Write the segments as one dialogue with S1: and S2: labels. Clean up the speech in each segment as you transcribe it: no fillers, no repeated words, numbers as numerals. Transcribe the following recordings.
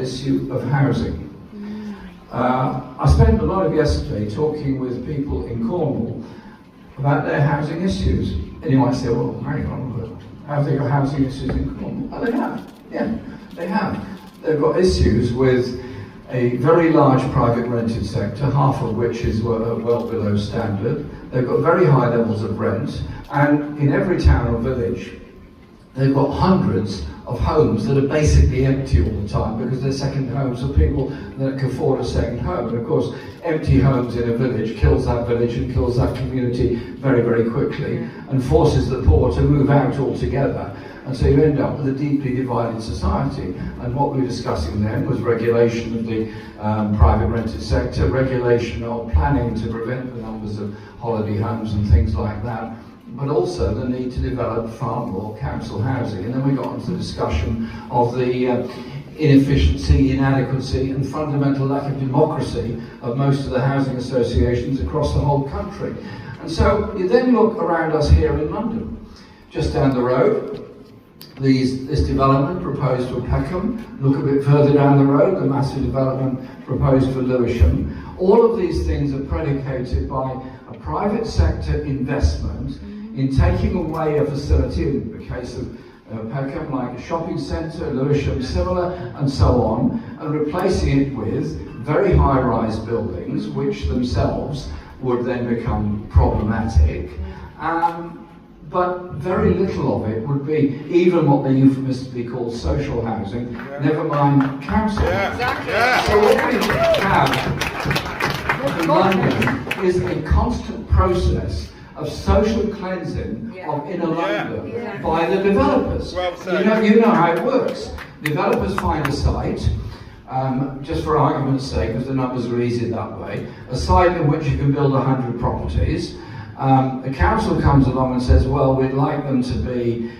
S1: fundamental issue of housing. I spent a lot of yesterday talking with people in Cornwall about their housing issues. And you might say, well, hang on, but have they got housing issues in Cornwall? Oh, they have. Yeah, they have. They've got issues with a very large private rented sector, half of which is well below standard. They've got very high levels of rent, and in every town or village, they've got hundreds of homes that are basically empty all the time because they're second homes of people that can afford a second home. And of course, empty homes in a village kills that village and kills that community very, very quickly and forces the poor to move out altogether. And so you end up with a deeply divided society. And what we were discussing then was regulation of the private rented sector, regulation of planning to prevent the numbers of holiday homes and things like that, but also the need to develop far more council housing. And then we got onto the discussion of the inefficiency, inadequacy and fundamental lack of democracy of most of the housing associations across the whole country. And so you then look around us here in London, just down the road, this development proposed for Peckham, look a bit further down the road, the massive development proposed for Lewisham. All of these things are predicated by a private sector investment in taking away a facility, in the case of Peckham, like a shopping centre, Lewisham similar, and so on, and replacing it with very high-rise buildings, which themselves would then become problematic. But very little of it would be even what they euphemistically call social housing, never mind council. So what we have in London is a constant process of social cleansing of inner London by the developers. You know how it works. Developers find a site, just for argument's sake, because the numbers are easy that way, a site in which you can build 100 properties. The council comes along and says, well, we'd like them to be,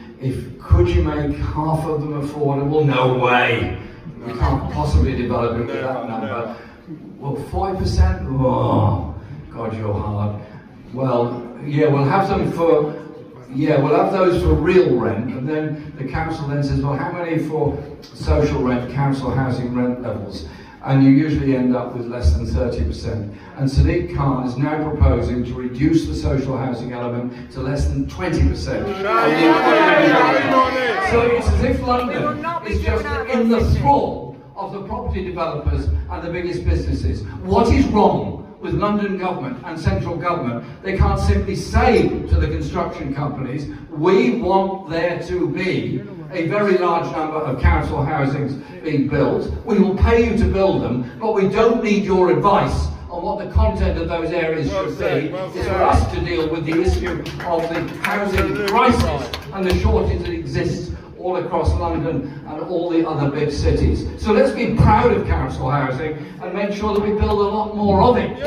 S1: could you make half of them affordable? No way. We can't possibly develop it with that number. Well, 40%? Oh, God, you're hard. Well, yeah, we'll have them for, we'll have those for real rent. And then the council then says, well, how many for social rent, council housing rent levels? And you usually end up with less than 30%. And Sadiq Khan is now proposing to reduce the social housing element to less than 20%. So it's as if London is just in the thrall of the property developers and the biggest businesses. What is wrong with London government and central government? They can't simply say to the construction companies, we want there to be a very large number of council housings being built. We will pay you to build them, but we don't need your advice on what the content of those areas should be. It's for us to deal with the issue of the housing crisis and the shortage that exists all across London and all the other big cities. So let's be proud of council housing and make sure that we build a lot more of it.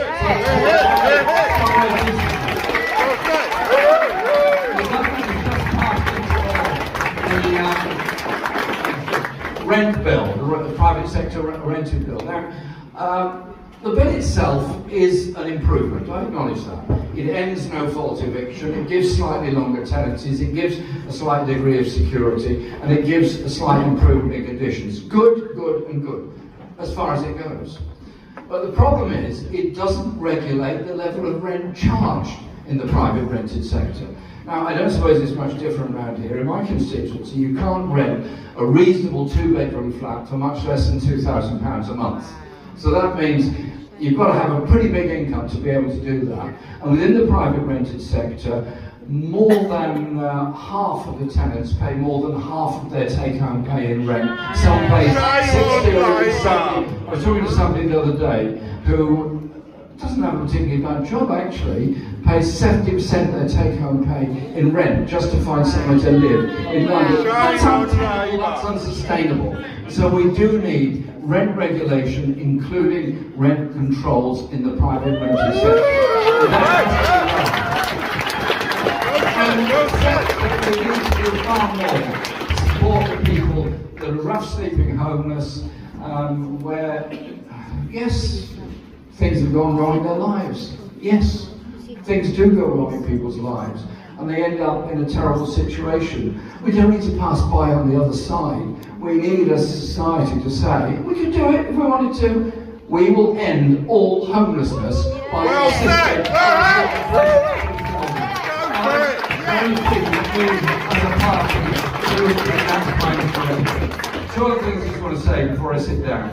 S1: Rent bill, the private sector rented bill. Now, the bill itself is an improvement, I acknowledge that. It ends no-fault eviction, it gives slightly longer tenancies, it gives a slight degree of security, and it gives a slight improvement in conditions. Good, good, and good, as far as it goes. But the problem is, it doesn't regulate the level of rent charged in the private rented sector. Now, I don't suppose it's much different around here. In my constituency, you can't rent a reasonable two-bedroom flat for much less than £2,000 a month. So that means you've got to have a pretty big income to be able to do that. And within the private rented sector, more than half of the tenants pay more than half of their take-home pay in rent. Some pay 60 or 70. I was talking to somebody the other day who doesn't have a particularly bad job actually, pays 70% of their take-home pay in rent just to find somewhere to live in London. That's untenable, that's unsustainable. So we do need rent regulation, including rent controls in the private rented sector. And we need to do far more to support the people that are rough sleeping homeless, where, yes, things have gone wrong in their lives. Yes, things do go wrong in people's lives. and they end up in a terrible situation. We don't need to pass by on the other side. We need as a society to say, we could do it if we wanted to. We will end all homelessness by insisting as a party doing that kind of thing. Two other things I just want to say before I sit down.